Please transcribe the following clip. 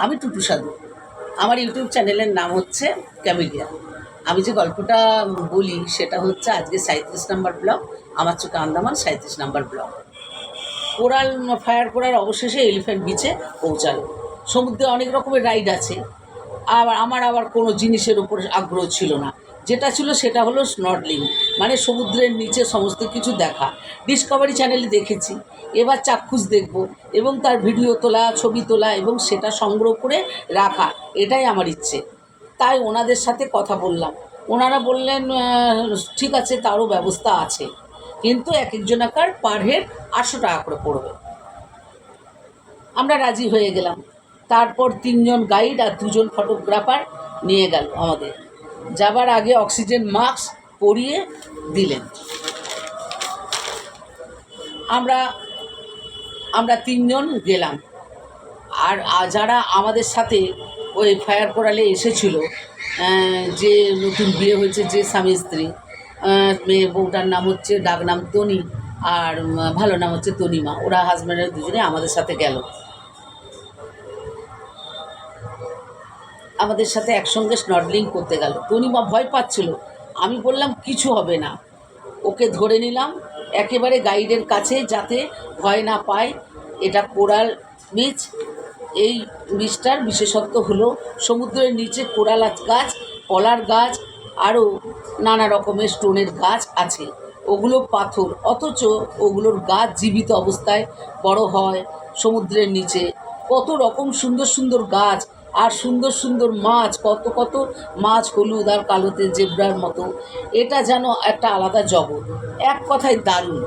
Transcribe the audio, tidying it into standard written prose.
আমি টুটু সাধু। আমার ইউটিউব চ্যানেলের নাম হচ্ছে ক্যামেলিয়া। আমি যে গল্পটা বলি সেটা হচ্ছে আজকে 37 নম্বর ব্লক, আমার চোখে আন্দামান 37 নম্বর ব্লক। কোরাল ফায়ার করার অবশেষে এলিফ্যান্ট বিচে পৌঁছালো। সমুদ্রে অনেক রকমের রাইড আছে, আমার আবার কোনো জিনিসের উপর আগ্রহ ছিল না। যেটা ছিল সেটা হলো স্নর্ডলিং, মানে সমুদ্রের নিচে সমস্ত কিছু দেখা। ডিসকভারি চ্যানেলে দেখেছি, এবার চাক্ষুষ দেখব এবং তার ভিডিও তোলা, ছবি তোলা এবং সেটা সংগ্রহ করে রাখা, এটাই আমার ইচ্ছে। তাই ওনাদের সাথে কথা বললাম। ওনারা বললেন ঠিক আছে, তারও ব্যবস্থা আছে, কিন্তু এক একজনাকার পার হেড 800 টাকা করে পড়বে। আমরা রাজি হয়ে গেলাম। তারপর 3 জন গাইড আর 2 জন ফটোগ্রাফার নিয়ে গেল আমাদের। যাবার আগে অক্সিজেন মাস্ক পরিয়ে দিলেন। আমরা 3 জন গেলাম। আর যারা আমাদের সাথে ওই ফায়ার কোরালে এসেছিল, যে নতুন বিয়ে হয়েছে, যে স্বামী স্ত্রী, মেয়ে বউটার নাম হচ্ছে, ডাক নাম তনি, আর ভালো নাম হচ্ছে তনিমা। ওরা হাজব্যান্ডের দুজনে আমাদের সাথে গেল। আমাদের সাথে একসঙ্গে স্নর্ডলিং করতে গেল। তনিমা ভয় পাচ্ছিল। আমি বললাম কিছু হবে না। ওকে ধরে নিলাম একেবারে গাইডের কাছে, যাতে ভয় না পায়। এটা কোরাল বিচ। এই বীজটার বিশেষত্ব হলো সমুদ্রের নিচে কোরাল গাছ, কলার গাছ, আরও নানা রকমের স্টোনের গাছ আছে। ওগুলো পাথর, অথচ ওগুলোর গাছ জীবিত অবস্থায় বড় হয় সমুদ্রের নিচে। কত রকম সুন্দর সুন্দর গাছ আর সুন্দর সুন্দর মাছ, কত কত মাছ, হলুদ আর কালোতে জেব্রার মতো। এটা যেন একটা আলাদা জগৎ, এক কথায় দারুণ।